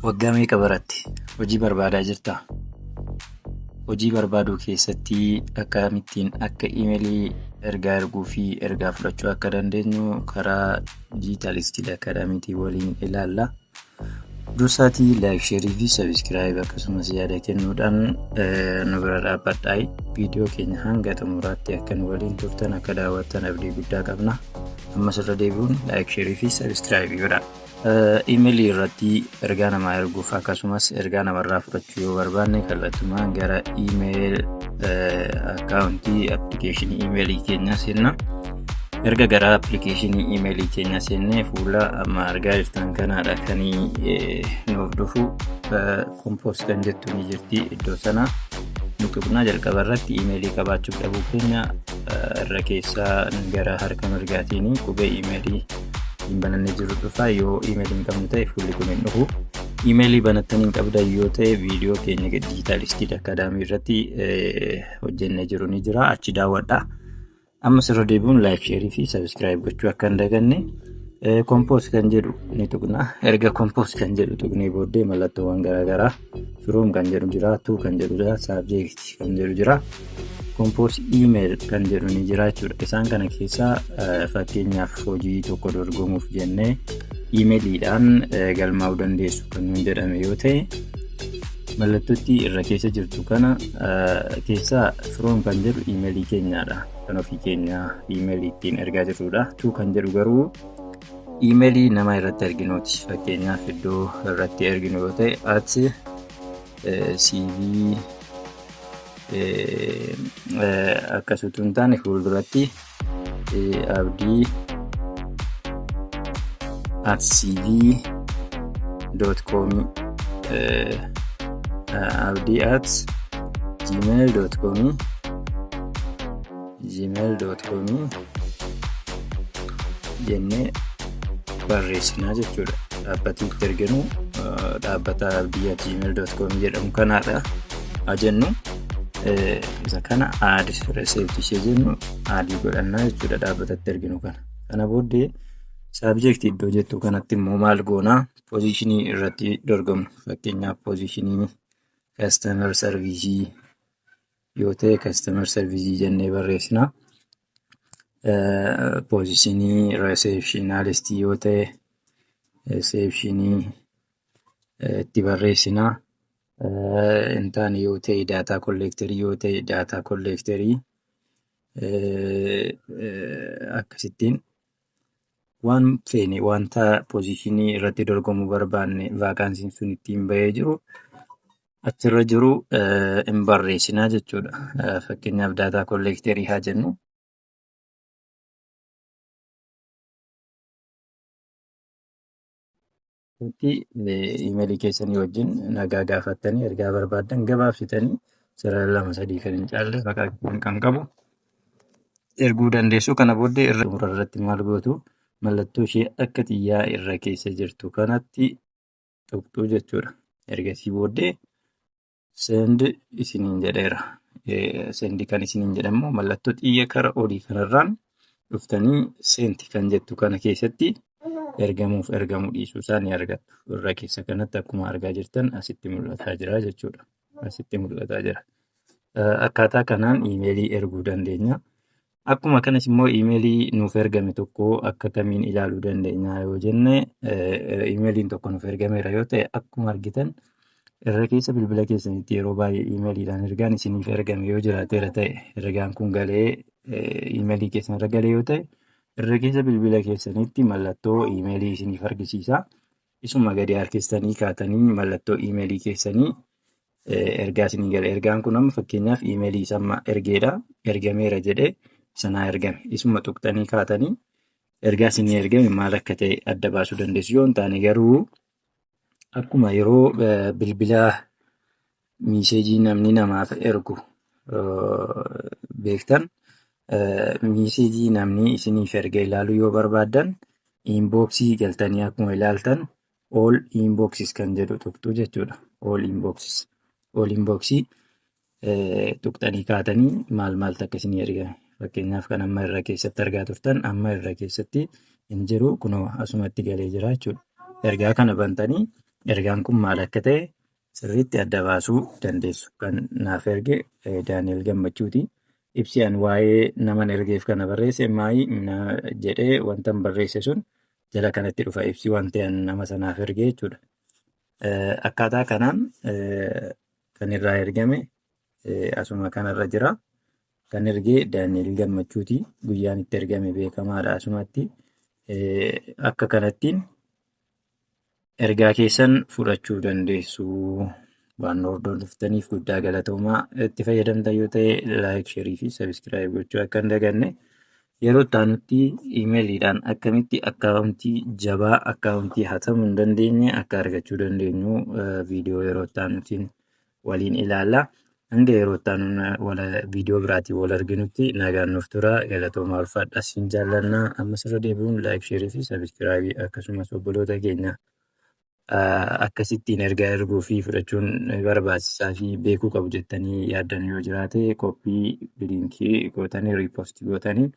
Waggaa meeqa baratte? Hojii barbaadaa jirtaa? Hojii barbaaduu keessatti akkamittiin akka iimeelii ergaa erguu fi ergaa fudhachuu akka dandeenyu karaa Digital Skill Academy waliin ilaalla. Dursaatii laayik, sheerii fi sabiskiraayib akkasumas yaada kennuudhaan nu bira dhaabbadhaa. Viidiyoo keenya hanga xumuraatti akka nu waliin turtan akka daawwattan abdii guddaa qabna. Ammas irra deebi'uun laayik, sheerii fi sabiskiraayib godhaa. Iimeelii irratti ergaa namaa erguuf akkasumas ergaa namarraa fudhachuu yoo barbaanne kallattumaan gara iimeeyil akkaawuntii appilikeeshinii iimeelii keenyaa seenna. Erga gara appilikeeshinii iimeelii keenyaa seennee fuula amma argaa jirtan kanaadha kan nuuf dhufu kompoos kan jettu ni jirti. Iddoo sana nutuqnaa jalqaba irratti iimeelii qabaachuuf dhabuu keenya irra keessaa gara harka mirgaatiin qubee iimeelii hin banannee jiru dhufa. Yoo iimeelii hin qabnu ta'e fuulli kun hin dhufu. Iimeelii banattanii hin qabdan yoo ta'e viidiyoo keenya Digital Skill Academy irratti hojjennee jiru ni jira, achi daawwadhaa. Ammas irra deebi'uun laayik, sheerii fi sabiskiraayib gochuu akka hin daganne. Kompoos kan jedhu ni tuqna. Erga kompoos kan jedhu tuqnee booddee mallattoowwan garaagaraa firoom kan jedhu jira, tuu kan jedhu jira, saabjeektii kan jedhu jira, kompoos iimeeyil kan jedhu ni jira jechuudha. Isaan kana keessaa fakkeenyaaf hojii tokko dorgomuuf jennee iimeeliidhaan galmaa'uu dandeessu kan nuun jedhame yoo ta'e, mallattootti irra keessa jirtu kana keessaa firoom kan jedhu iimeelii keenyaadha. Kan ofii keenya iimeelii ittiin ergaa jirrudha. Tuu kan jedhu garuu iimeelii nama irratti erginuuti. Fakkeenyaaf iddoo irratti erginu yoo ta'e CV akkasutu hin taane fuulduratti abdii @cv.com abdii@gmail.com jennee barreessinaa jechuudha. Dhaabbatiitti erginu dhaabbata abdii@gmail.com jedhamu kanaadha jennu. Isa kana aadi reseepti ishee jennu aadii godhannaa jechuudha dhaabbatatti erginu kana. Kana booddee saabjeektii iddoo jettu kanatti immoo maal goonaa? Poozishinii irratti dorgomna. Fakkeenyaaf poozishinii kastamer sarviisii yoo ta'e kastamer sarviisii jennee barreessinaa. Poozishinii reseepshinaalistii yoo ta'e reseepshinii itti barreessinaa. Intaan yoo ta'e daataa kolleektarii yoo ta'e daataa kolleektarii akkasittiin waan feene wanta poozishinii irratti dorgomuu barbaanne vaakaansiin sun ittiin bahee jiru achirra jiru hin barreessinaa jechuudha. Fakkeenyaaf daataa kolleektarii haa jennu. Iimeelii keessanii wajjin nagaa gaafattanii ergaa barbaaddan gabaabsitanii sarara 2-3 kan hin caalle maqaa kan qabu erguu dandeessu. Kana booddee irratti maal gootu? Mallattoo ishee akka xiyyaa irra keessa jirtu kanatti tuqxu jechuudha. Ergasii booddee send isiniin jedheera. Sendi kan isiniin jedhamu mallattoo xiyya kara olii kanarraan dhuftanii seenti kan jettu kana keessatti ergamuuf ergamuu dhiisuu isaa ni argattu. Irra keessa kanatti akkuma argaa jirtan asitti mul'ataa jira jechuudha. Asitti mul'ataa jira. Akkaataa kanaan iimeelii erguu dandeenya. Akkuma kanas immoo iimeelii nuuf ergame tokko akka kamiin ilaaluu dandeenya yoo jenne, iimeeliin tokko nuuf ergameera yoo ta'e akkuma argitan irra keessa bilbila keessanitti yeroo baay'ee iimeeliidhaan ergaan isiniif ergame yoo jiraateera ta'e ergaan kun galee iimeelii keessanirra galee yoo ta'e irra keessa bilbila keessanitti mallattoo iimeelii isiniif argisiisa. Isuma gadi harkistanii kaatanii mallattoo iimeelii keessanii ergaa isinii gale. Ergaan kun amma fakkeenyaaf iimeelii isa ergeedha. Ergameera jedhee sanaa ergame. Isuma tuqxanii kaatanii ergaa isinii ergame maal akka ta'e adda baasuu dandeessu. Yoo hin taane garuu akkuma yeroo bilbila miiseejii namni namaaf ergu beektan, miiseejii namni isiniif erga ilaaluu yoo barbaaddan inbooksii galtanii akkuma ilaaltan all inboxes kan jedhu tuqxu jechuudha. All inboxii tuqxanii kaatanii maal akka isinii ergame. Fakkeenyaaf kan amma irra keessatti argaa turtan amma irra keessatti hin jiru kunoo asumatti galee jira jechuudha. Ergaa kana bantanii ergaan kun maal akka ta'e sirriitti adda baasuu dandeessu. Kan naaf erge Daani'el Gammachuuti. Ibsi ani waa'ee naman ergeef kana barreesse maayi jedhee wantan barreesse sun jala kanatti dhufa ibsi wanti ani nama sanaaf erge jechuudha. Akkaataa kanaan kan irraa ergame asuma kanarra jira. Kan ergee Daani'el Gammachuuti. Guyyaan itti ergame beekamaadha asumatti. Akka kanattiin ergaa keessan fudhachuu dandeessu. Waan hordoftaniif guddaa galatoomaa. Itti fayyadamtan yoo ta'e laayik, sheerii fi sabiskiraayib gochuu akka hin daganne. Yeroo itti aanutti iimeeliidhaan akkamitti akkaawuntii jabaa akkaawuntii hatamuu hin dandeenye akka argachuu dandeenyu viidiyoo yeroo itti aanutiin waliin ilaalla. Hanga yeroo itti aanu viidiyoo biraatiin wal arginutti nagaan nuuf tura. Galatoomaa ulfaadhaa siin jaallannaa. Ammas irra deebi'uun laayik, sheerii fi sabiskiraabii akkasumas obboloota keenya akkasittiin ergaa erguu fi fudhachuun barbaachisaa fi beekuu qabu jettanii yaaddan yoo jiraate koppii liinkii gootanii riipoostii gootanii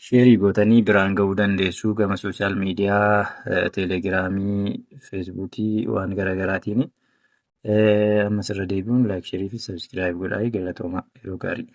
sheerii gootanii biraan ga'uu dandeessu gama sooshaal miidiyaa teelegiraamii feesbuukii waan garaagaraatiin ammas irra deebi'uun laayik sheerii fi sabiskiraayib godhaa galatoomaa yeroo gaarii.